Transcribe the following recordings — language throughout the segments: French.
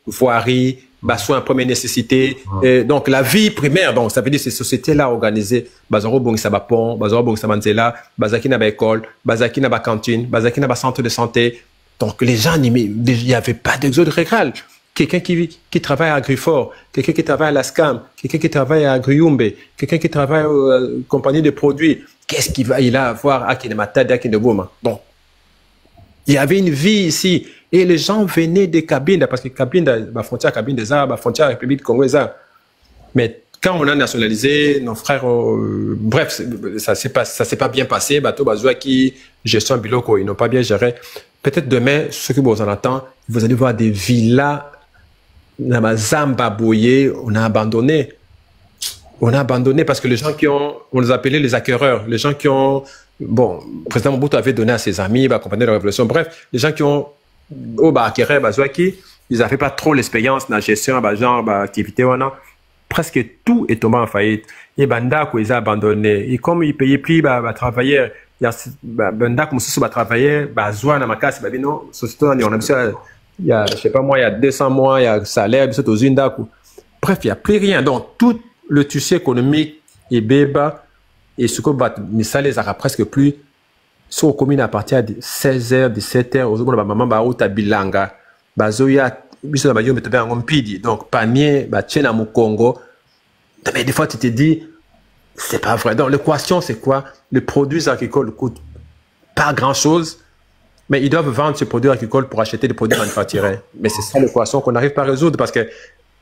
voirie, soins première nécessité. Donc, la vie primaire, donc, ça veut dire ces sociétés-là organisées, bazaro bon ça pont, bazaro bon ça manzela, bazaki na ba école, bazaki na ba cantine, bazaki na ba centre de santé. Donc, les gens, il n'y avait pas d'exode rural. Quelqu'un qui travaille à Griffort, quelqu'un qui travaille à la SCAM, quelqu'un qui travaille à Gruyumbe, quelqu'un qui travaille à la compagnie de produits, qu'est-ce qu'il va il a avoir à Kinematad, à Kinebouma? Donc, il y avait une vie ici. Et les gens venaient des cabines, parce que cabine, la frontière cabine des Arabes, la frontière République du Congo des Arabes. Mais quand on a nationalisé, nos frères, bref, ça s'est pas bien passé. Bateau Bazoua qui gestion biloko, ils n'ont pas bien géré. Peut-être demain, ceux qui vous en attendent, vous allez voir des villas, dans Zamba Boye, on a abandonné. On a abandonné parce que les gens qui ont, on les appelait les acquéreurs, les gens qui ont, bon, le président Mobutu avait donné à ses amis, accompagné de la révolution, bref, les gens qui ont, acquéré, ils n'avaient pas trop l'expérience dans la gestion, genre, activité, presque tout est tombé en faillite. Et Banda, ils ont abandonné. Et comme ils payaient plus, travailler, Banda, comme ça, travailler, Zoua, dans ma casse, non, société, on a il y a, je sais pas moi, il y a 200 mois, il y a salaire, aux Indaku. Bref, il n'y a plus rien. Donc, tout le tissu économique est béba, et ce que mais ça les aura presque plus. Sur commune à partir de 16h, 17h, aux autres, maman, à Bilanga, Bazoya, biso na bayo metebe en mpidi. Donc, panier, tchena mu Congo. Mais des fois, tu te dis, c'est pas vrai. Donc, l'équation, c'est quoi? Les produits agricoles coûtent pas grand chose. Mais ils doivent vendre ces produits agricoles pour acheter des produits manufacturés. Mais c'est ça l'équation qu'on n'arrive pas à résoudre parce que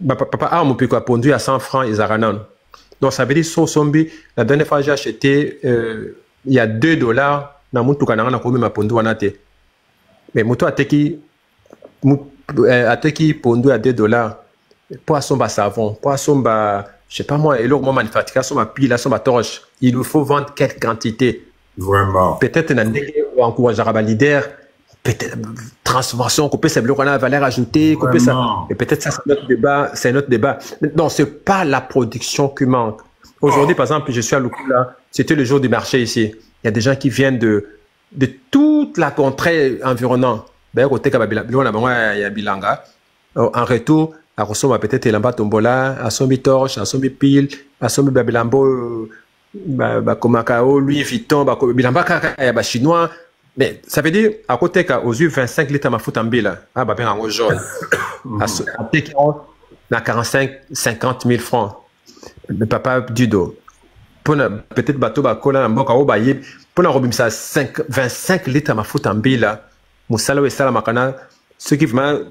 papa mon pico a pondu à 100 francs ils aranan. Donc ça veut dire sur Sombi, la dernière fois j'ai acheté il y a $2 dans mon tukana na komi ma pondu wanate. Mais moto ateki pondu à $2. Poisson bas savon, poisson bas je sais pas moi et l'autre manufacturé son ma pile son ma torche. Il nous faut vendre quelle quantité? Vraiment. Peut-être ou encourager à leader, peut-être transformation, couper ces blocs, on a valeur ajoutée, couper ça. Et peut-être ça, c'est notre débat, Non, c'est pas la production qui manque. Aujourd'hui, par exemple, je suis à Lukula, c'était le jour du marché ici. Il y a des gens qui viennent de toute la contrée environnante. Ben, côté il y a Bilanga. En retour, à Rossoma, peut-être, il y a Tombola, à Sombi Torche, à Sombi Pile, à Sombi Babilambo, Komakao, Louis Vuitton, Bilamba Kaka, chinois. Mais ça veut dire, à côté aux yeux 25 litres à ma foot en bille, en jaune. À côté à 45, 50 000 francs. Le papa du dos. Peut-être bateau, bakola, mboka, obaye, pour la ça 25 litres à ma foot en bille, Moussalo et Salamakana, ceux qui vraiment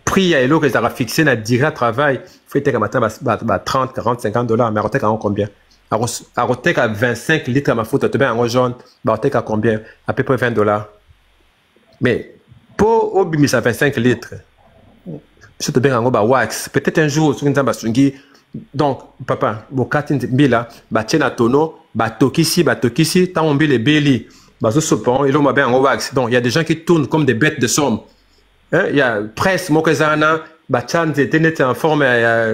prix à l'eau que ça a fixé, n'a direct travail, faut être matin, 30, 40, $50, mais à côté, combien? À Rotek à 25 litres à ma faute, tu en jaune, à combien? À peu près $20. Mais pour Obimi, ça 25 litres. Je te bien en wax. Peut-être un jour, donc, papa, Bokatin Bila, Batien Tono, Batokisi, tant on les belly, Bazosopon, et l'on m'a bien en wax. Donc, il y a des gens qui tournent comme des bêtes de somme. Il y a presse, Mokezana, Batchan, était en forme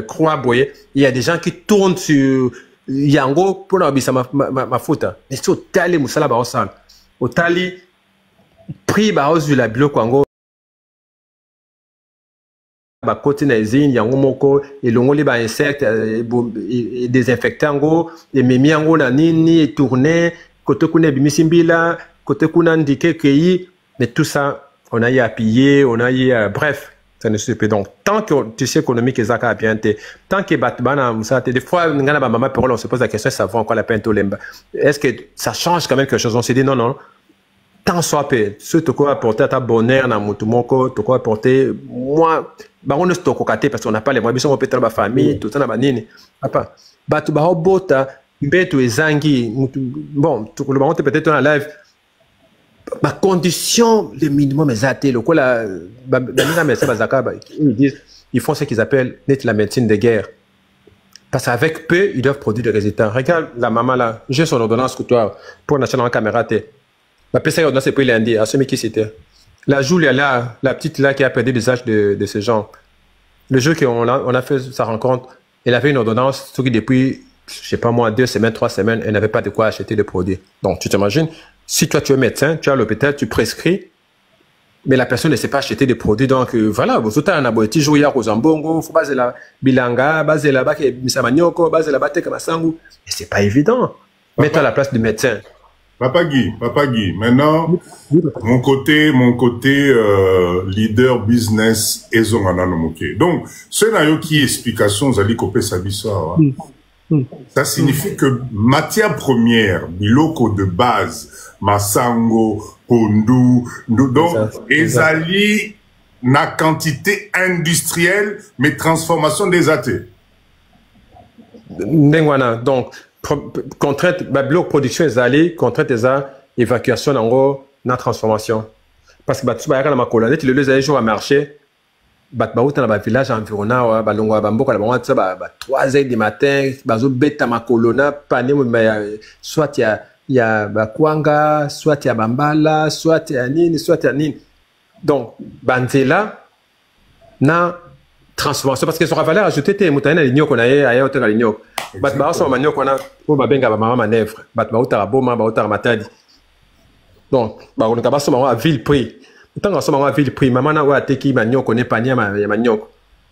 croix boyée. Il y a des gens qui tournent sur. Yango pour la bisa ma faute. Mais c'est au tali musala ba osal. Au tali prix ba osu la bilo kwango ba côté na zine yango moko elongo li ba insectes et désinfectant ngo et memi yango na nini et tourner côté kuna bimisimbila côté kuna ndike kei mais tout ça on a y appuyé, on a y bref. Ça ne se peut donc. Tant que tu sais économique est à bien te, tant que Batman des fois, on se pose la question, ça vaut encore la peine tout lemba. Est-ce que ça change quand même quelque chose? On s'est dit non. Tant soit peu, ce que tu apporter à ta bonheur, dans mon tumoko, tu peux apporter, moi, on ne se tokokate parce qu'on n'a pas les moyens, on peut être dans ma famille, tout ça, dans ma nini. Papa, batu ba bota, mbetu ezangi, bon, tu le monde peut-être en live. Ma condition, le minimum est athée. Le quoi la, ils disent, ils font ce qu'ils appellent la médecine de guerre. Parce qu'avec peu, ils doivent produire des résultats. Regarde la maman là, j'ai son ordonnance que toi pour national en caméra. Ma PC ordonnance c'est pour lundi. À celui qui c'était. La Julia là, la petite là qui a perdu les âges de ce genre. Le jour qu'on a fait sa rencontre, elle avait une ordonnance, ce qui depuis, je sais pas moi, 2 semaines, 3 semaines, elle n'avait pas de quoi acheter de produits. Donc tu t'imagines. Si toi tu es médecin, tu es à l'hôpital, tu prescris, mais la personne ne sait pas acheter des produits. Donc, voilà, vous avez un abonné, toujours, il y a Rosambongo, il faut baser la bilanga, baser la baque, misamanioko, baser la bate kamasangu. Et c'est pas évident. Mets-toi à la place du médecin. Papa Guy, maintenant, mon côté leader business ezongana no moke. Donc, ce n'a qui explication zali kopé sabisoa. Ça signifie que matière première, biloko de base, masango, pondu, donc ezali na quantité industrielle mais transformation des athées. Ndengwana, donc contrainte bloc production ezali contrainte eza évacuation nango na transformation parce que batu ba yaka na makola net le les jours à marché bat ba uta na ba village environnant ba longo ba mboka na ba 3h du matin bazo beta makolona pané soit ya ba kwanga soit ya bambala soit ya nini soit ya nini donc banzela na transformation parce que sur la valeur ajoutée te mutana linyo kona ye aya hôtel linyo bat ba so manyo kona po ba benga ba mama manœuvre bat ba uta boma ba uta matadi donc ba on ka ba so ma ville prix tant so ma ville prix mama na wa teki manyo kone pania ya manyo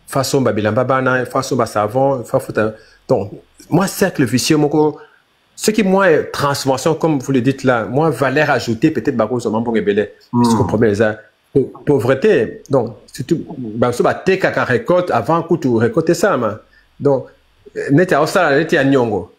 façon ba bilamba bana façon ba savon fa futa donc moi cercle vicieux moko ce qui moi transformation comme vous le dites là moi valeur ajoutée peut-être ba ko so mambo ngebele parce que problème ça pauvreté donc surtout bah so ba teka ka récolte avant que tu récoltes ça donc net à ça net à nyongo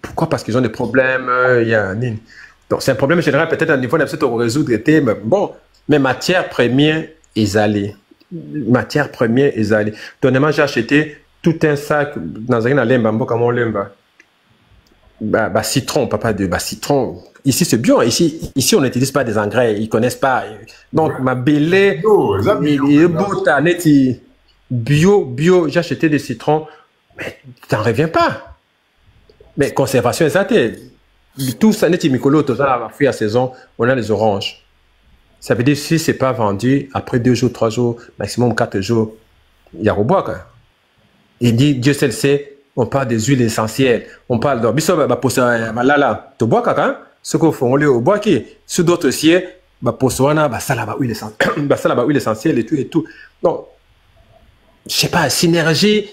pourquoi parce qu'ils ont des problèmes il y a donc c'est un problème général peut-être à niveau de peut-être résoudre mais bon mais matière première isolée matière première isolée donnez-moi j'ai acheté tout un sac dans un lemba mboka mon lemba bah citron papa de citron. Ici, c'est bio. Ici, on n'utilise pas des engrais. Ils connaissent pas. Donc, ma belé, bio, j'ai acheté des citrons. Mais t'en reviens pas. Mais conservation exacte. Tout ça, n'est micolo, tout ça, la fruit à saison, on a les oranges. Ça veut dire, si c'est pas vendu, après 2 jours, 3 jours, maximum 4 jours, il y a rebois, quoi. Il dit, Dieu seul sait, on parle des huiles essentielles. On parle de, biso, malala, tu bois, kaka, ce qu'on fait, on le au bois qui, sur d'autres aussi, pour soi, ça là, huile essentielle et tout. Donc, je sais pas, synergie,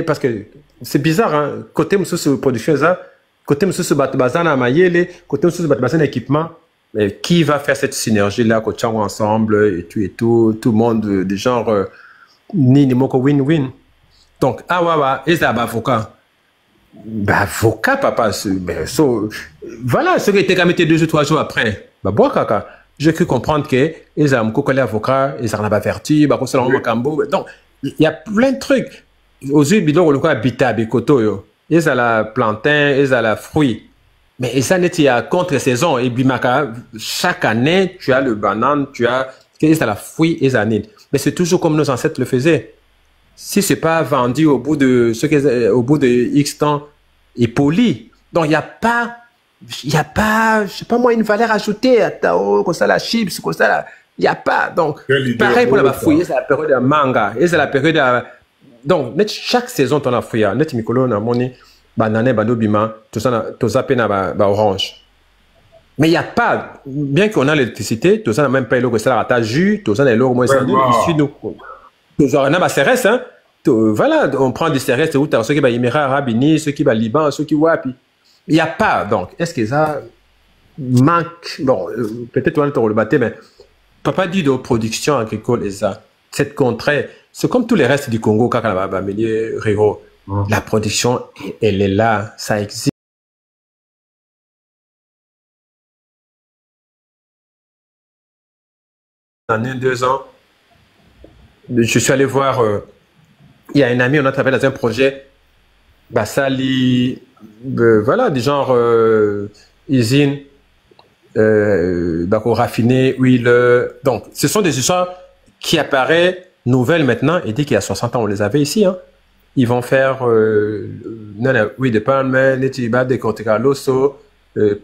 parce que c'est bizarre, hein, côté monsieur production, ça, côté monsieur batbazana, maïele, côté monsieur batbazana équipement, mais qui va faire cette synergie-là, côté ensemble, et tout le monde, des genres, ni moko win-win. Donc, et ça, avocat. Avocat, papa, voilà, ce qui était quand même 2 ou 3 jours après. Kaka. J'ai cru comprendre que ils ont collé avocat, ils ont pas vertu, donc, il y a plein de trucs. Aux yeux, bidon, le quoi, bitabi, koto, yo. Ils ont la plantain, ils ont la fruit. Mais ça n'est pas contre saison. Et bimaka, chaque année, tu as le banane, tu as, ils ont la fruit, ils ont mais c'est toujours comme nos ancêtres le faisaient. Si c'est pas vendu au bout de X temps, est poli. Donc, il n'y a pas, je sais pas moi, une valeur ajoutée à Tao, comme ça, la chips, comme ça, il n'y a pas. Donc, pareil pour la fouille, c'est la période de manga, et c'est la période de, donc, chaque saison, tu as fouillé, net mikolo, na moni, banane, banobima, tout ça, peine orange. Mais il n'y a pas, bien qu'on a l'électricité, tout ça n'a même pas l'eau que ça, la jus, tout ça n'a l'eau, moi, c'est ici, nous. Tout ça, on a CRS, hein. Voilà, on prend des CRS, c'est où tu as ceux qui va Émirats Arabes Unis, ceux qui va Liban, ceux qui wapi. Il n'y a pas, donc, est-ce que ça manque, bon, peut-être on va le battre, mais papa dit de production agricole et ça, cette contrée, c'est comme tous les restes du Congo, quand on va milieu Rio, la production, elle est là, ça existe. En 1-2 ans, je suis allé voir, il y a un ami, on a travaillé dans un projet, Basali, voilà, du genre usine, raffiner, huile. Donc, ce sont des histoires qui apparaissent nouvelles maintenant, et dès qu'il y a 60 ans, on les avait ici. Hein. Ils vont faire huile de palme, des corticalos,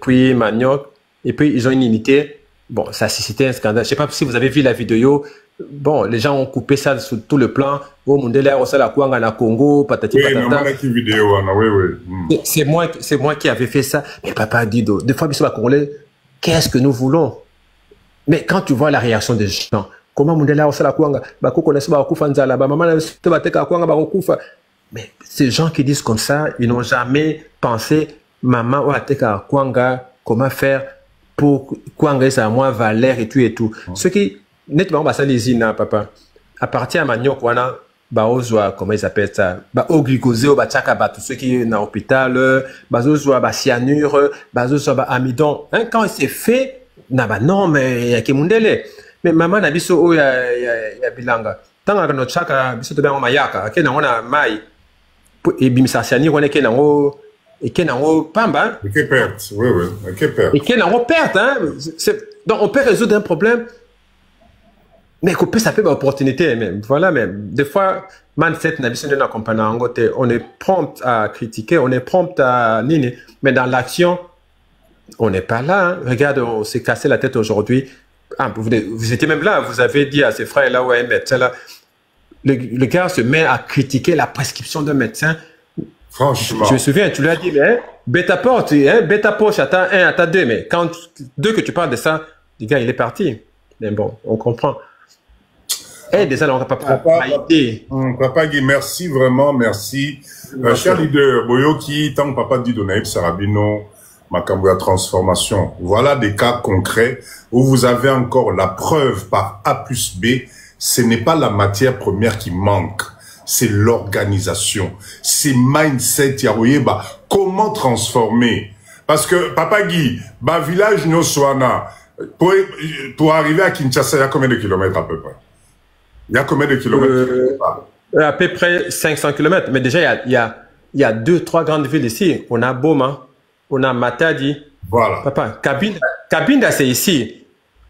puis manioc, et puis ils ont une unité. Bon, ça a suscité un scandale. Je ne sais pas si vous avez vu la vidéo. Bon, les gens ont coupé ça sur tout le plan. Oh, mon délire, on sait la Kouanga, la Congo, patati patata. Oui. C'est moi qui avais fait ça. Mais papa dit, des fois, Bissou Congolais, qu'est-ce que nous voulons? Mais quand tu vois la réaction des gens, comment Mundela osala kwanga, bako connaissent ba kufa nzala, ba maman te bateka kwanga ba kufa. Mais ces gens qui disent comme ça, ils n'ont jamais pensé maman ou ateka kwanga, comment faire pour kwanga ça moins valeur et tout et tout. Ce qui nettement ba ça les ina papa. À partir à maniok wana ba ozwa comment ils appellent ça, ba oglycosé ou ba tchaka ba tous ceux qui na hôpital, ba ozwa ba cyanure, ba ozwa ba amidon. Hein, quand c'est fait na ba non mais ya kimundele. Mais maman na biso o ya bilanga. Tanga no tchaka biso to ba mayaka, ke na wana mai. Et bimisa cyanure wana ke na ngo et qui n'ont pamba. Et qui perd, oui, oui, et qui perd. Et qui n'ont perd, hein. Donc on peut résoudre un problème, mais qu'on peut ça peut opportunité, mais voilà, mais des fois, mindset n'a besoin d'un accompagnement. On est prompt à critiquer, on est prompt à nini, mais dans l'action, on n'est pas là. Hein. Regarde, on s'est cassé la tête aujourd'hui. Ah, vous étiez même là, vous avez dit à ses frères là, ouais, médecin là, le gars se met à critiquer la prescription d'un médecin. Franchement. Je me souviens, tu lui as dit, mais bêta porte, bêta poche, attends 1, attends 2, mais quand 2 que tu parles de ça, le gars, il est parti. Mais bon, on comprend. Et déjà, on n'a pas idée. Papa Guy, merci vraiment, merci. Cher leader, Boyoki, tant que Papa dit de Naïb Sarabino, Makamboya Transformation, voilà des cas concrets où vous avez encore la preuve par A plus B, ce n'est pas la matière première qui manque. C'est l'organisation, c'est mindset, yaroyeba. Comment transformer? Parce que, Papa Guy, bah, village Noswana, pour arriver à Kinshasa, il y a combien de kilomètres à peu près? Il y a combien de kilomètres? À peu près 500 kilomètres. Mais déjà, il y a 2-3 grandes villes ici. On a Boma, on a Matadi. Voilà. Papa, Kabinda, c'est ici.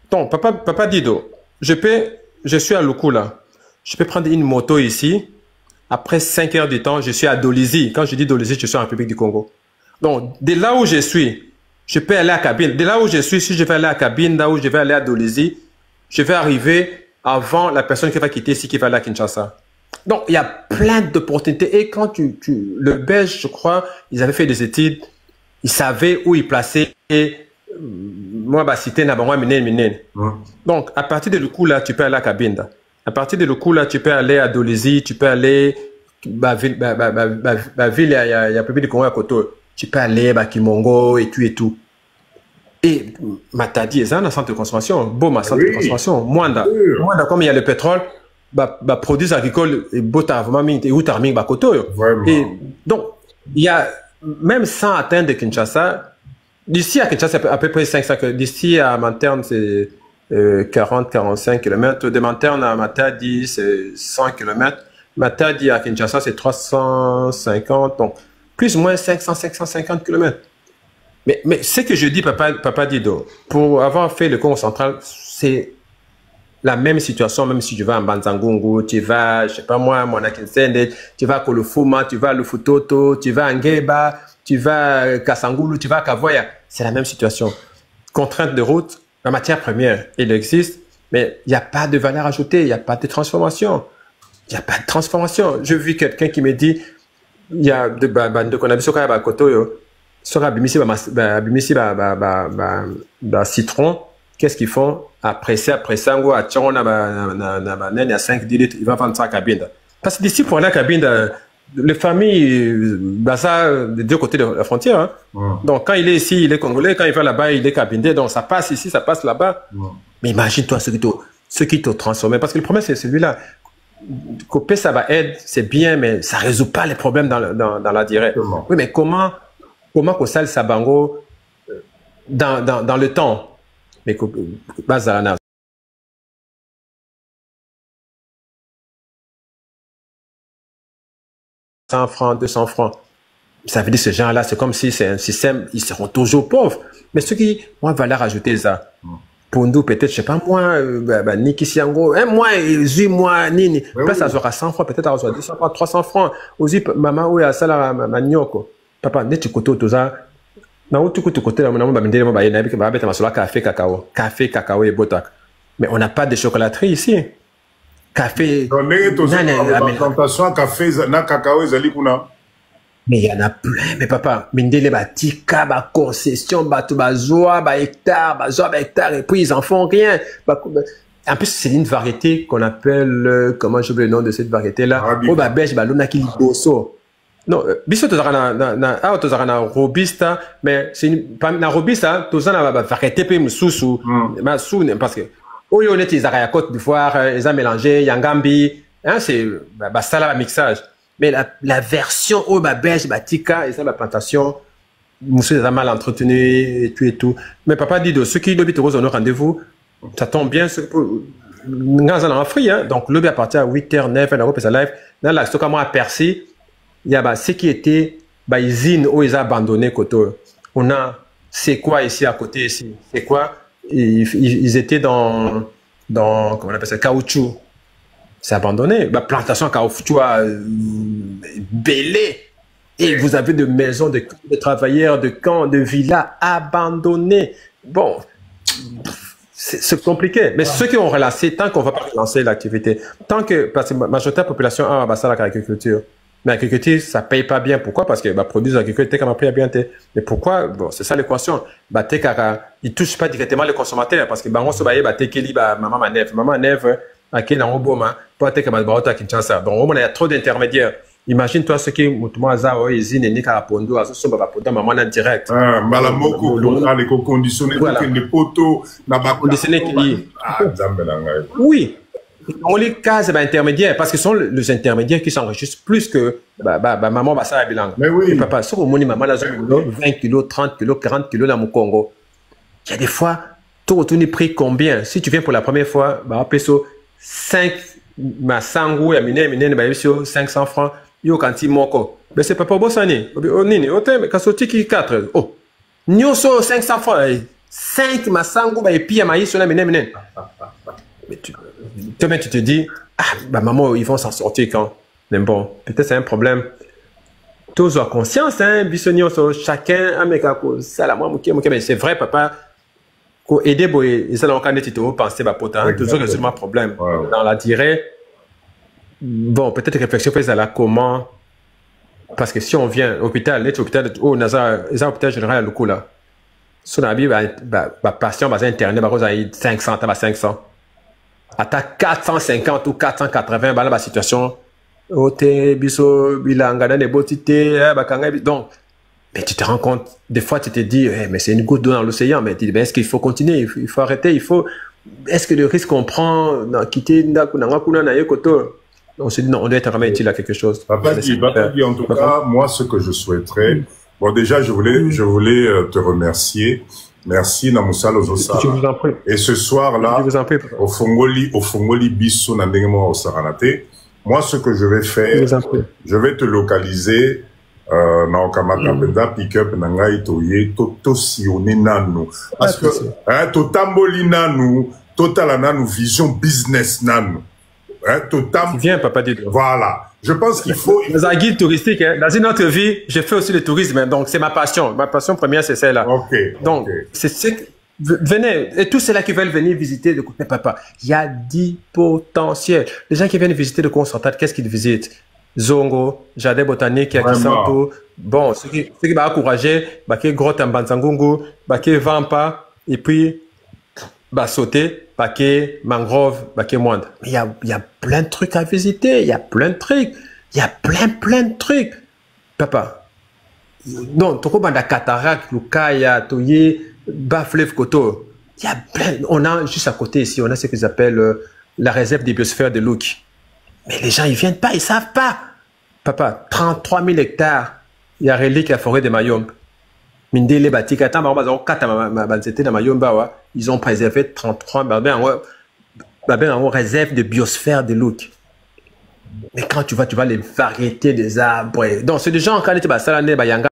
Donc, Papa Dido, je suis à Lukula. Je peux prendre une moto ici. Après 5 heures du temps, je suis à Dolisie. Quand je dis Dolisie, je suis en République du Congo. Donc, de là où je suis, je peux aller à Kabinda. De là où je suis, si je vais aller à Kabinda ou je vais aller à Dolisie, je vais arriver avant la personne qui va quitter ici, qui va aller à Kinshasa. Donc, il y a plein d'opportunités. Et quand le Belge, je crois, ils avaient fait des études, ils savaient où ils plaçaient. Et moi, bah, cité Nabanwa, Minen. Donc, à partir de le coup là, tu peux aller à Kabinda. À partir de le coup là, tu peux aller à Dolisie, tu peux aller ville, il y a plus de Congo à côté. Tu peux aller à Kimongo et tout et tout. Et Matadi, c'est un centre de consommation. Boma, centre de consommation. Mwanda, comme il y a le pétrole, produits agricoles et botavement et outarming bakoto. Et donc, il y a même sans atteindre Kinshasa, d'ici à Kinshasa, à peu près 500 km. D'ici à Manterne, c'est 40-45 km. De Manterne à Matadi, c'est 100 km. Matadi à Kinshasa, c'est 350. Donc, plus ou moins 500-550 km. Mais ce que je dis, Papa Dido, pour avoir fait le Congo central, c'est la même situation, même si tu vas en Banzangungu, tu vas, je sais pas moi, Monakinsende, tu vas à Kolofuma, tu vas à Lufutoto, tu vas à Ngeba, tu vas à Kasangulu, tu vas à Kavoya. C'est la même situation. Contrainte de route, la matière première, elle existe, mais il n'y a pas de valeur ajoutée, il n'y a pas de transformation. Il n'y a pas de transformation. Je vis quelqu'un qui me dit, il y a de Konabisoka à Kotoyo, sur Abimisi, citron, qu'est-ce qu'ils font? Après ça, à Tchon, il y a 5 litres, il va vendre ça à Kabinda. Parce que d'ici pour aller à Kabinda, les familles, ça, des deux côtés de la frontière. Hein. Donc, quand il est ici, il est congolais, quand il va là-bas, il est Kabindé, donc ça passe ici, ça passe là-bas. Mais imagine-toi ceux qui t'ont transformé. Parce que le problème, c'est celui-là. Couper, ça va aider, c'est bien, mais ça ne résout pas les problèmes dans la directe. Oui, mais comment Kosal Sabango dans le temps? Mais Bazarana. 100 francs, 200 francs. Ça veut dire que ces gens-là, c'est comme si c'est un système, ils seront toujours pauvres. Mais ceux qui ont valeur ajoutée, ça. Pour nous, peut-être, je sais pas, moi, Niki Siango, moi, Nini. Là, ça sera 100 francs, peut-être, ça sera 200 francs, 300 francs. Aussi, maman, oui, à ça, là, Manioko. Papa, n'est-tu côté tout ça? Mais on n'a pas de chocolaterie ici. Café. Plantation café na cacao ezali kuna. Mais il y en a plein, mais papa, Mindele Batika, ba concession, bateau, bazoa, ba hectare, et puis ils en font rien. En plus, c'est une variété qu'on appelle, comment je veux le nom de cette variété-là? Oh, ba beige, ba luna qui bosso. Non, biso tozaka na robusta, mais c'est une, na robusta, tozana ba variété pe mususu, ma soune, parce que, oh, on est ils à Côte d'Ivoire, ils ont mélangé, yangambi, hein, c'est, bah, ça là, mixage. Mais la version au beige, tika, et ça, la plantation, monsieur les a mal entretenu et tout. Mais papa dit de ceux qui le rose au rendez-vous, ça tombe bien. Dans un free, hein. Donc, le à partir à 8h, 9h, Europe et sa live, dans la stock à moi à Percy, il y a ce qui était, usine où ils ont abandonné Koto. On a, c'est quoi ici à côté ici? C'est quoi? Ils étaient dans, comment on appelle ça, caoutchouc. C'est abandonné. La plantation à caoutchouc belé. Et vous avez des maisons de travailleurs, de camps, de villas abandonnées. Bon, c'est compliqué. Mais ceux qui ont relancé, tant qu'on ne va pas relancer l'activité, tant que, parce que la majorité de la population a ça l'agriculture. Mais l'agriculture, ça ne paye pas bien. Pourquoi? Parce que produire l'agriculture, ça ne paye bien. Mais pourquoi? Bon, c'est ça l'équation. Ils ne touchent pas directement les consommateurs. Parce que on se maman nève, qui est dans le Boma, pour être comme à Kinshasa. Donc, il y a trop d'intermédiaires. Imagine-toi ce qui est usine et Pondo, à ce maman en direct. Malamoko, les conditionnés, les poteaux, oui. On les cases intermédiaires parce que ce sont les intermédiaires qui s'enregistrent plus que maman Bassa à Bilang. Mais oui. Et papa, sur au monde, maman, 20 kilos, 30 kilos, 40 kilos dans mon Congo. Il y a des fois, tout retourne prix combien? Si tu viens pour la première fois, peso 5 masangu, 500 francs, yo kanti moko. Mais c'est pas pour Bossani. Nini, mais kasoti qui 4. Oh, nyoso 500 francs, 5 masangu, et puis à maïs, on a mine. Mais tu te dis, maman, ils vont s'en sortir quand? Mais bon, peut-être c'est un problème. Tous ont conscience, hein, bisogno, chacun, mais c'est vrai, papa, aider, ils ont quand même pensé, toujours résoudre un problème. Dans la durée, bon, peut-être réflexion faisait à la comment, parce que si on vient à l'hôpital, oh, ils ont hôpital général à Luku là. Si on a vu, patient, interné, 500, 500. À ta 450 ou 480, la situation, donc, mais tu te rends compte, des fois tu te dis, mais c'est une goutte d'eau dans l'océan, mais tu dis, est-ce qu'il faut continuer, il faut arrêter, est-ce que le risque qu'on prend, quitter, on se dit, non, on doit être vraiment utile à quelque chose. Papa dit, en tout cas, moi, ce que je souhaiterais, bon, déjà, je voulais te remercier. Merci Namoussa Lozosa. Je vous en prie. Et ce soir-là, au Fongoli Bisso Nandengemo au Saranate, moi ce que je vais faire, je vais te localiser na Okamaka Penda pick-up Nangai Toye to Sione Nanu. Parce que to Tamboli Nanu, Total Nanu vision business Nanu. Viens, papa dit. Voilà. Je pense qu'il faut... Dans un guide touristique, hein, dans une autre vie, je fais aussi le tourisme, donc c'est ma passion. Ma passion première, c'est celle-là. Donc, c'est ce que... Venez, et tous ceux-là qui veulent venir visiter le côté papa, il y a 10 potentiels. Les gens qui viennent visiter le Concentrate, qu'est-ce qu'ils visitent? Zongo, Jardin Botanique, Yakisanto. Bon, ceux qui vont encourager, qui grotte en Bansangungu, qui Vampa, et puis, sauter. Paquet, mangrove, paquet moindre. Mais il y a plein de trucs à visiter, il y a plein de trucs. Il y a plein de trucs. Papa. Non, tu vois, dans Cataract, Lukaya, Toye, Baflev, Koto. Il y a plein. On a juste à côté ici, on a ce qu'ils appellent la réserve des biosphères de Louk. Mais les gens, ils viennent pas, ils savent pas. Papa, 33 000 hectares. Il y a relique la forêt de Mayombe. Mindele Batika, ils ont préservé 33 en réserve de biosphère de Louk. Mais quand tu vois les variétés des arbres. Donc, c'est des gens qui ont salane bayanga.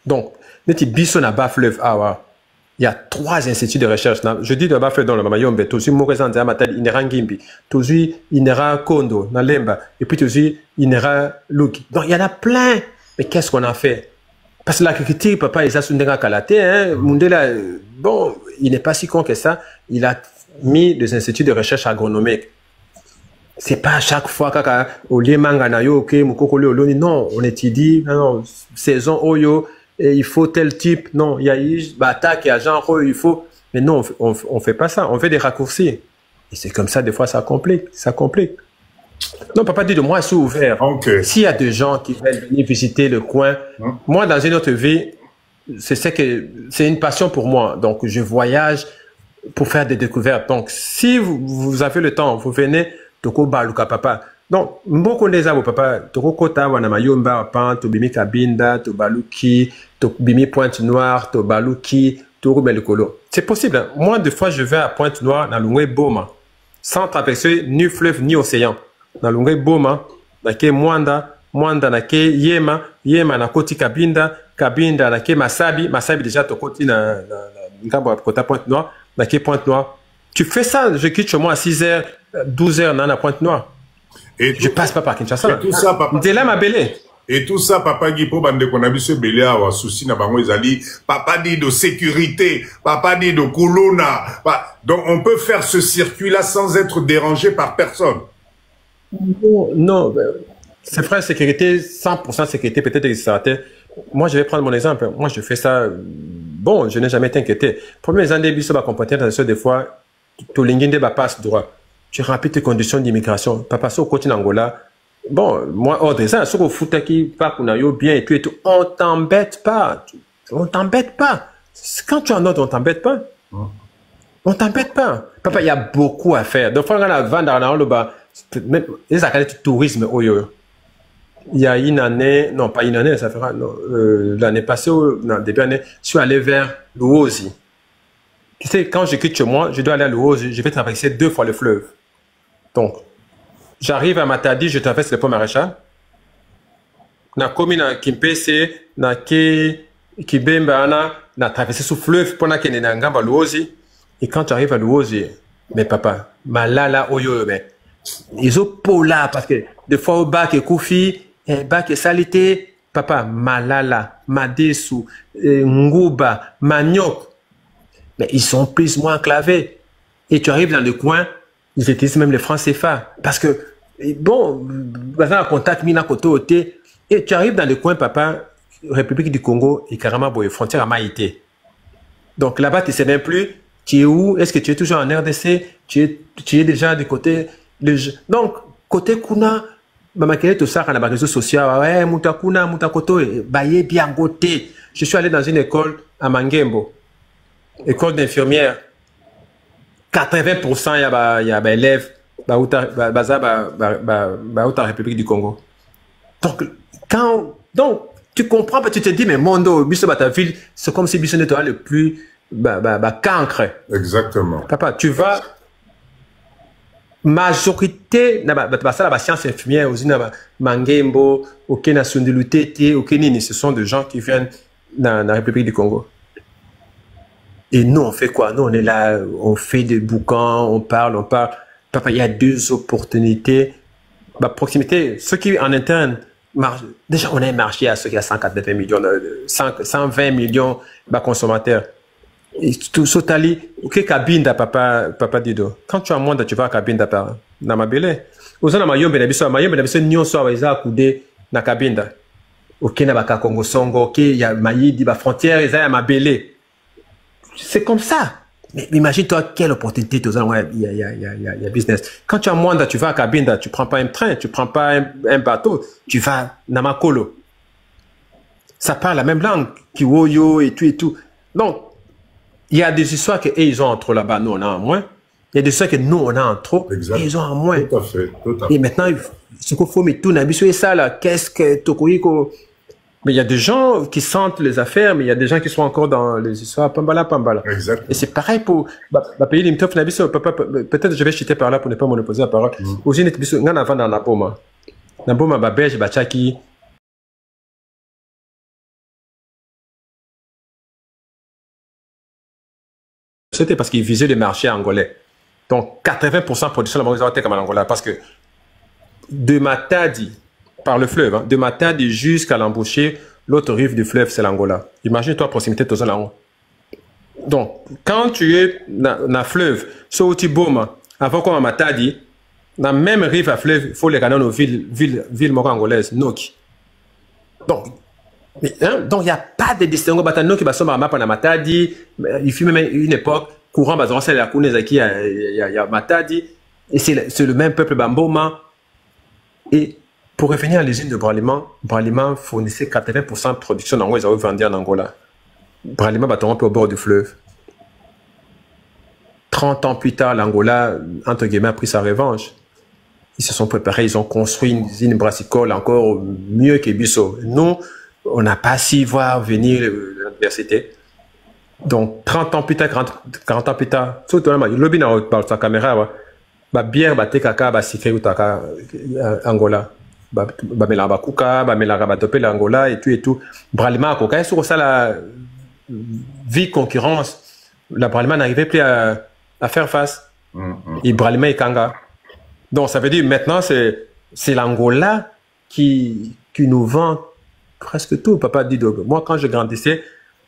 Donc, neti biso na Bas-Fleuve awa. Il y a 3 instituts de recherche. Je dis de Bas-Fleuve dans le Mayombe, toujours Mourezan Diamatal, Inera Ngimbi, toujours Inera Kondo, dans Lemba, et puis toujours Inera Louk. Donc il y en a plein. Mais qu'est-ce qu'on a fait? Parce que l'agriculture, papa, il a Sundera Kalate, hein, Mundela, bon, il n'est pas si con que ça. Il a mis des instituts de recherche agronomique. C'est pas à chaque fois kaka olé mangana yo ok mukokole oloni non, on étudie non, saison oyo et il faut tel type non, il y a attaque et genre il faut mais non on fait pas ça, on fait des raccourcis. Et c'est comme ça des fois ça complique. Non, papa dit de moi, je suis ouvert. Okay. S'il y a des gens qui veulent venir visiter le coin, moi, dans une autre vie, c'est une passion pour moi. Donc, je voyage pour faire des découvertes. Donc, si vous avez le temps, vous venez, toko baluka papa. Donc, mboko neza bo papa, toko kota wana mayomba pan, to bimi kabinda, to baluki, to bimi Pointe-Noire, to baluki, to Roubaix-le-Colo. C'est possible. Hein? Moi, des fois, je vais à Pointe-Noire, dans l'Ungwe Boma, sans traverser ni fleuve ni océan. Dans l'Ungwe Boma, nake Mwanda, nake Yema, na koti Kabinda, nake Masabi déjà to koti na kota Pointe-Noire, nake Pointe-Noire. Tu fais ça, je quitte chez moi à 6h, 12h, dans la Pointe-Noire. Je passe pas par Kinshasa. Et tout ça, papa. T'es là, ma belle. Et tout ça, papa Guy, pour bande qu'on a vu ce belé à souci na bango ezali, papa dit de sécurité, papa dit de colonna. Donc on peut faire ce circuit-là sans être dérangé par personne. Non, c'est vrai, sécurité, 100% sécurité, peut-être que ça. Moi, je vais prendre mon exemple. Moi, je fais ça. Bon, je n'ai jamais été inquiété. Premier exemple, des biso va comporter dans des fois, tout l'inginde va passe droit. Tu remplis tes conditions d'immigration. Papa, so côté Angola. Bon, moi, hors de ça, ce qu'on fout qui pas qu'on a eu bien et tout, on t'embête pas. On t'embête pas. Quand tu es en ordre, on t'embête pas. On t'embête pas. Papa, il y a beaucoup à faire. Donc, on a vendre le bas. Les accords de tourisme, il y a une année, non, pas une année, ça fera, l'année passée, non, début année, je suis allé vers l'Ouosi. Tu sais, quand je quitte chez moi, je dois aller à l'Ouosi, je vais traverser 2 fois le fleuve. Donc, j'arrive à Matadi, je traverse le pont Maréchal. Na komi na Kimpese, na Kibemba, na traversé sous fleuve, pendant qu'il y a un gamba l'Ouosi. Et quand tu arrives à l'Ouosi, mais papa, malala oyo, mais ils ont pola parce que des fois au bac et koufi, bac et salité, papa, malala, madesu, ngouba, manioc. Mais ils sont plus ou moins enclavés. Et tu arrives dans le coin, ils utilisent même le franc CFA. Parce que, bon, en contact, mina koto ote, et tu arrives dans le coin, papa, République du Congo et carrément, bon, frontière à Maïté. Donc là-bas, tu ne sais même plus, tu es où? Est-ce que tu es toujours en RDC? Tu es déjà du côté. Donc, côté Kuna, tout ça, on a réseaux sociaux, ouais, Moutakuna, Moutakoto, Baye bien goté. Je suis allé dans une école à Mangembo, école d'infirmière. 80% il y a des élèves, la République du Congo. Donc, tu comprends, tu te dis, mais Mondo, Bisso Bataville, c'est comme si Bisso n'était le plus, cancre. Exactement. Papa, tu vas. Majorité la science infirmière aussi Mangembo, Okena Sundilutete, Okenini, ce sont des gens qui viennent dans la République du Congo. Et nous on fait quoi? Nous on est là, on fait des bouquins, on parle. Papa, il y a 2 opportunités. Proximité, ceux qui en interne déjà on a un marché à ceux qui a 180 millions, 120 millions consommateurs. Et tout Sotali, ok, Kabinda, papa Dido. Quand tu as monde, tu vas à Kabinda par Namabele. Aux gens, Mayombe, Nyon soit à Koudé, na Kabinda. Ok, Nabaka Congo Songo, ok, il y a Maïdi, frontière, ils ont Mabele. C'est comme ça. Mais imagine-toi quelle opportunité, il y a business. Quand tu as monde, tu vas à Kabinda, tu prends pas un train, tu prends pas un bateau, tu vas à Namakolo. Ça parle la même langue, Kiwoyo et tout. Donc, il y a des histoires que ils ont en trop là-bas, nous on a en moins. Il y a des histoires que nous on a en trop, et ils ont en moins. Tout à fait. Et maintenant, ce qu'il faut mettre tout dans et ça là, qu'est-ce que Tokoïko. Mais il y a des gens qui sentent les affaires, mais il y a des gens qui sont encore dans les histoires pambala. Exactement. Et c'est pareil pour pays limitof nabiso. Peut-être je vais chuter par là pour ne pas monopoliser la parole. Aussi net biso ngana avant dans Napoma. Napoma belge bachaki. C'était parce qu'ils visaient le marché angolais. Donc, 80% de production de la comme en Angola. Parce que de Matadi, par le fleuve, hein, de Matadi jusqu'à l'embouchure, l'autre rive du fleuve, c'est l'Angola. Imagine-toi, proximité de Tozolango. Donc, quand tu es dans la fleuve, sur tu baumes, avant qu'on m'a dit, dans la même rive à fleuve, il faut les canons aux villes angolaises, Noki. Donc, donc il n'y a pas de distinction. Noki va sommer à ma Matadi, il fut même une époque, courant, c'est la Kounezaki, il y a Matadi, et c'est le même peuple Bamboma. Et pour revenir à l'usine de Bralima fournissait 80% de production d'Angola, ils avaient vendu en Angola. Bralima va tomber au bord du fleuve. 30 ans plus tard, l'Angola, entre guillemets, a pris sa revanche. Ils se sont préparés, ils ont construit une usine brassicole encore mieux que Bissau. Nous, on n'a pas su voir venir l'université. Donc, 30 ans plus tard, 40 ans plus tard, surtout, l'objet dans sa caméra, la bière, la tekaka, la sifé ou taka Angola. La melaba kuka, la melaba topé l'Angola et tout. Bralima, coca, sur ça, la vie concurrence, la Bralima n'arrivait plus à faire face. Et Bralima et Kanga. Donc, ça veut dire maintenant, c'est l'Angola qui nous vend presque tout, papa dit. Moi, quand je grandissais,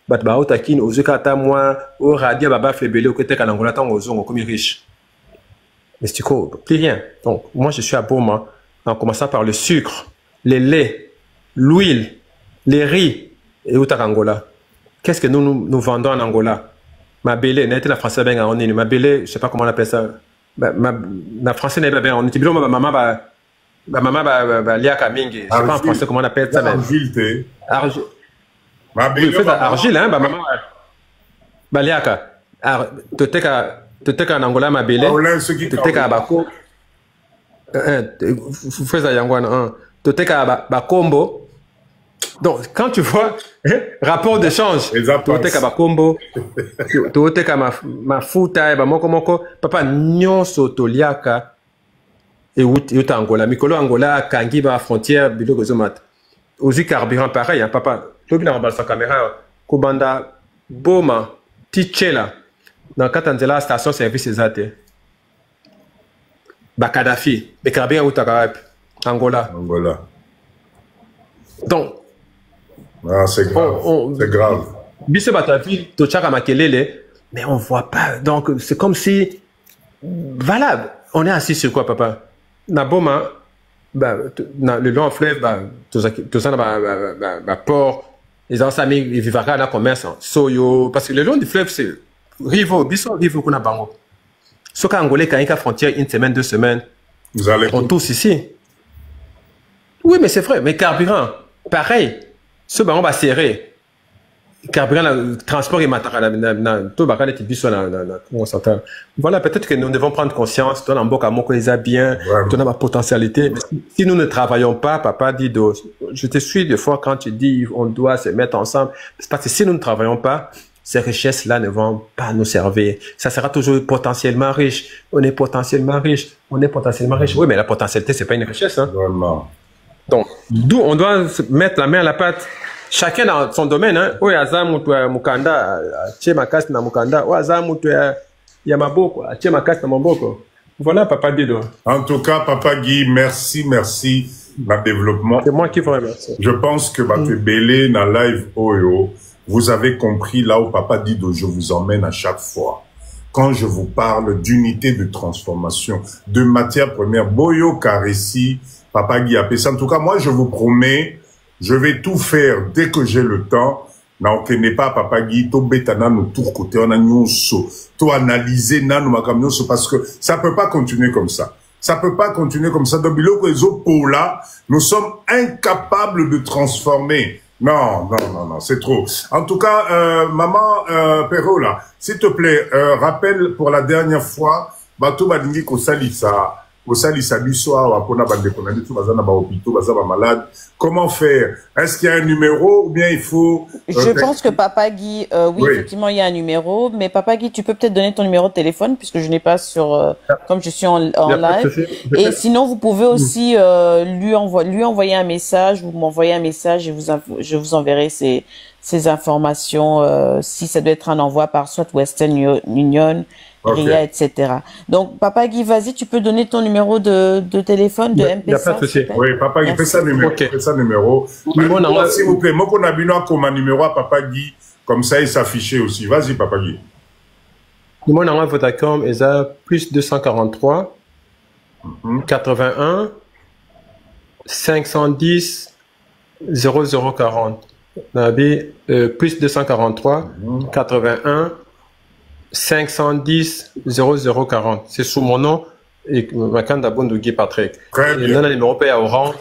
au takin, aux Ukata, moi, au radio, baba, fébélé, au côté qu'Angola, tant aux on comme riche. Mais c'est plus rien. Donc, moi, je suis à Boma, en commençant par le sucre, les laits, l'huile, les riz, et au Angola. Qu'est-ce que nous vendons en Angola? Ma belle, n'a été la française, on est ma belle, je sais pas comment on appelle ça. La française n'est pas bien, on utilise ma maman, liaka mingi. Je sais pas en français comment on appelle ça. Argile. Argile. Argile, hein, maman. Liaka. Toteka en Angola, ma belle. Toteka bako. Vous faites ça, Yangwana. Toteka bakombo. Donc, quand tu vois, rapport d'échange, Toteka bakombo, Toteka mafuta, moko, papa, nyonso toliaka, et uta Angola. Mikolo Angola, Kangi, frontière, bilogo zomat. Aussi carburant pareil, hein, papa. Lobi na sa caméra, Kubanda, Boma, Tichela. Dans Katanzela, station service exate. Bakadafi, Bekarabia ou Takarap, Angola. Donc, c'est grave. C'est grave. Bisse Batavi, Tochaka Makelele, mais on voit pas. Donc, c'est comme si. Voilà, on est assis sur quoi, papa? Naboma, le long fleuve, tout ça, port, les amis, ils vivent à la commerce, Soyo, parce que le long du fleuve, c'est. Rivo, Bissau, Rivo, Kuna Bango. Ce qu'Angolais, quand il y a frontière, une semaine, 2 semaines, on tous ici. Oui, mais c'est vrai, mais carburant, pareil, ce bango va serrer. Carburant, le transport et matériel, tout va être Bissau, voilà, peut-être que nous devons prendre conscience, tout le monde a bien, tout la potentialité. Si nous ne travaillons pas, papa dit, je te suis des fois quand tu dis, on doit se mettre ensemble, c'est parce que si nous ne travaillons pas, ces richesses-là ne vont pas nous servir. Ça sera toujours potentiellement riche. On est potentiellement riche. Oui, mais la potentialité, c'est pas une richesse. Hein? Vraiment. Donc, d'où on doit mettre la main à la pâte. Chacun dans son domaine. Hein? Oui, Azam, tu es Mukanda, Tchemakas na Mukanda. Oui, Azam, tu es Yamaboko, Tchemakas na Mamboko. Voilà, Papa Dido. En tout cas, Papa Guy, merci. Le développement. C'est moi qui vous remercie. Je pense que Belé, dans live Oyo, vous avez compris là où Papa Dido, je vous emmène à chaque fois. Quand je vous parle d'unité de transformation, de matière première, Boyo Karessi, Papa Guy Apessa. En tout cas, moi, je vous promets, je vais tout faire dès que j'ai le temps. Non, que n'est pas Papa Guy, to betana no tour côté, on a nyonso, to analyser nano makamnyonso, parce que ça peut pas continuer comme ça. Ça peut pas continuer comme ça. Donc, biloko ezo pour là, nous sommes incapables de transformer. Non, c'est trop. En tout cas, maman Perro là, s'il te plaît, rappelle pour la dernière fois, bato badingi ko salisa biso apona bande konandi tout bazana ba hôpitaux, bazana malade. Comment faire? Est-ce qu'il y a un numéro ou bien il faut Je pense que Papa Guy, oui, effectivement, il y a un numéro, mais Papa Guy, tu peux peut-être donner ton numéro de téléphone puisque je n'ai pas sur comme je suis en live. Et sinon, vous pouvez aussi lui envoyer un message, vous m'envoyez un message et je vous enverrai ces informations si ça doit être un envoi par soit Western Union, RIA, etc. Donc, Papa Guy, vas-y, tu peux donner ton numéro de téléphone, de M-Pesa. Il n'y a pas de souci. Oui, Papa Guy, fais ça numéro. S'il vous plaît, moi, qu'on a besoin comme un numéro à Papa Guy. Comme ça, il s'affichait aussi. Vas-y, Papa Guy. Numéro dans Vodacom, il a plus 243 81 510 0040. Plus 243 81 510 0040. C'est sous mon nom et Makanda Bondougi Patrick. Très bien. Et là, le numéro à Orange.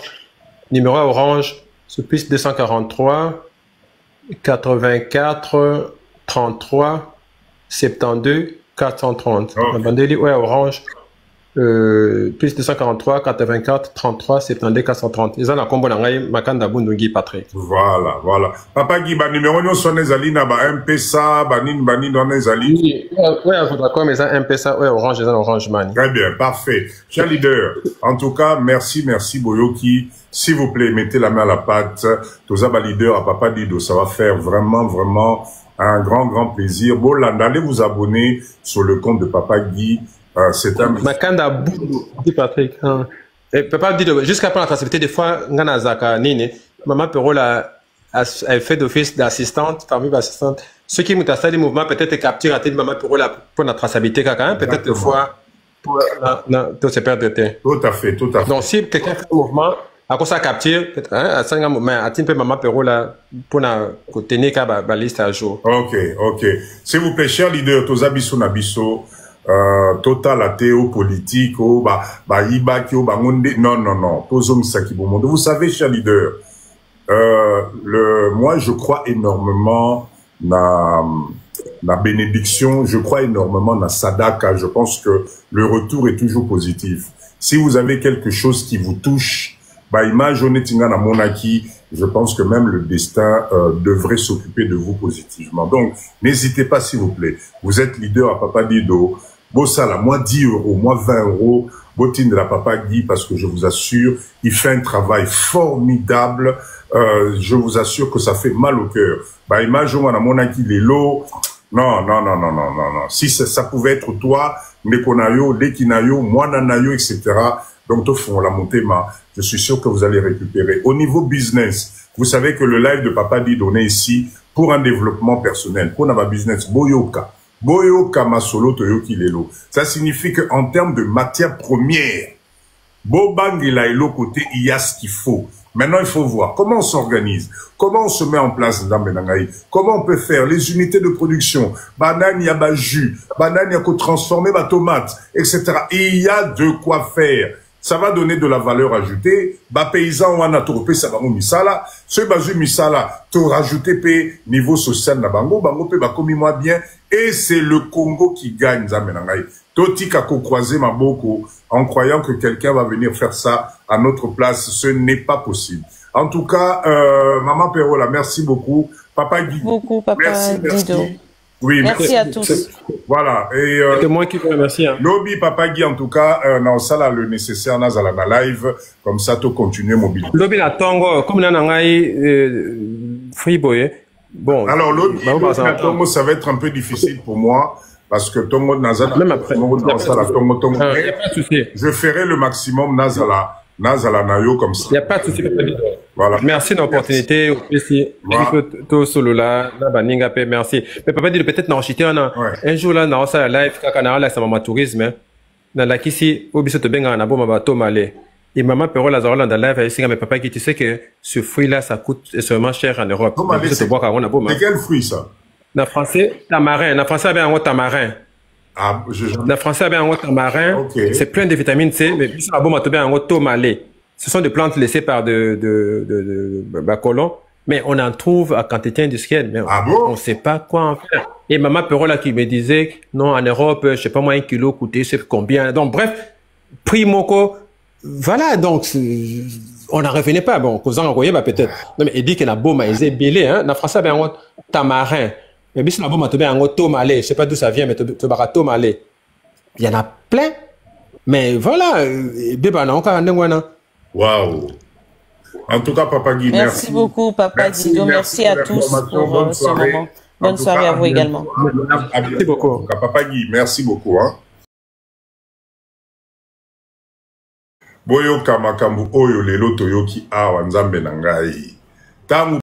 Numéro à Orange, c'est plus 243 84 33 72 430. La bandeli ouais Orange plus 243 84 33 72 430. Ils ont la combo nangai Makanda Bundungi Patrick. Voilà, voilà. Papa Guy, numéro nous sonne zali na ba M-Pesa, banin dans les zali. Ouais, d'accord, mais ça M-Pesa, ouais Orange, ils ont Orange Money. Très bien, parfait. Cher leader, en tout cas, merci Boyoki. S'il vous plaît, mettez la main à la pâte. Tozaba leader à Papa Dido, ça va faire vraiment un grand plaisir. Bon, allez vous abonner sur le compte de Papa Guy. C'est un... Makanda Bundungi Patrick. Papa Dido, jusqu'à la traçabilité, des fois, Nganazaka, Nini, Maman Perola, elle fait d'office d'assistante, parmi les assistantes. Ceux qui m'ont installé le mouvement, peut-être capturent à tête Maman Perola pour la traçabilité, quand même, peut-être des fois, pour se perdre de temps. Tout à fait. Donc, si quelqu'un fait un mouvement, à cause ça capture, peut-être, à 5 mouvements, à titre Maman Perola, pour tenir la liste à jour. Ok. S'il vous plaît, cher leader, Tozabiso Nabiso, total athéo politique, ibaki, non, vous savez, cher leader, moi, je crois énormément la bénédiction, je crois énormément dans Sadaka. Je pense que le retour est toujours positif. Si vous avez quelque chose qui vous touche, je pense que même le destin devrait s'occuper de vous positivement. Donc, n'hésitez pas, s'il vous plaît. Vous êtes leader à Papa Dido. Bossala, moi 10 €, moi 20 €, Botine de la Papa Guy, parce que je vous assure, il fait un travail formidable. Je vous assure que ça fait mal au cœur. Non. Si ça pouvait être toi, Nekonayo, Lekinayo, Moananayo, etc. Donc, au fond, la montée, je suis sûr que vous allez récupérer. Au niveau business, vous savez que le live de Papa Guy donné ici pour un développement personnel, pour un business, Boyoka Masolo Toyoki Lelo. Ça signifie qu'en termes de matière première, Bobangila et l'autre côté, il y a ce qu'il faut. Maintenant, il faut voir comment on s'organise, comment on se met en place dans Benangaï, comment on peut faire les unités de production, banane, il y a jus, banane, il y a qu'à transformer ma tomate, etc. Il y a de quoi faire. Ça va donner de la valeur ajoutée. Paysan ou anatropé, ça va nous misala. Ce basu misala, tu rajouter pay niveau social na bango pe bakomi moi bien. Et c'est le Congo qui gagne, zamenangai. Toti kako croiser ma boko en croyant que quelqu'un va venir faire ça à notre place. Ce n'est pas possible. En tout cas, Maman Perola, merci beaucoup. Papa Guy. Beaucoup, Papa Dido. Oui, merci à tous. Voilà. Et c'est moi qui vous remercie. Lobby Papa Guy, en tout cas, dans ça le nécessaire, dans la live, comme ça, tu continues mobiliser. Lobby la tongo, comme là, Freeboy. Bon. Alors, Lobby la tongo, ça va être un peu difficile pour moi, parce que tongo nazala. Même après. Tongo. Je ferai le maximum nazala nayo comme ça. Il n'y a pas de souci. Voilà. Merci de l'opportunité. Merci. Mais papa dit peut-être un jour là, dans ça live, quand ça m'a tourisme, dans la kisi, au biso te benga na boma bato malé. Et maman Perola dans la live, elle dit mais papa qui tu sais que ce fruit là, ça coûte extrêmement cher en Europe. De quel fruit ça? En français, tamarin. En français, bien un tamarin. Le français a bien un tamarin, c'est plein de vitamine C, mais puis ça a beau m'atteindre un tomalé. Ce sont des plantes laissées par de colons, mais on en trouve à quantité industrielle, mais on ne sait pas quoi en faire. Et maman Perola qui me disait, non, en Europe, je sais pas moi, 1 kilo coûtait, c'est combien. Donc, bref, prix moko, voilà, donc, on n'en revenait pas. Bon, causant envoyé, peut-être. Non, mais il dit qu'il y a beau maïsé, belé, hein. Le français a bien un tamarin. Mais si on a un tomalé, je ne sais pas d'où ça vient, mais tu vas tomalé. Il y en a plein. Mais voilà, waouh. En tout cas, Papa Guy, merci. Merci beaucoup, Papa Dido. Merci à tous pour ce moment. Bonne soirée à vous également. Merci beaucoup. Papa Guy, merci beaucoup. Boyoka makambu oyo lelo toyoki awa nzambe na ngai. Tangu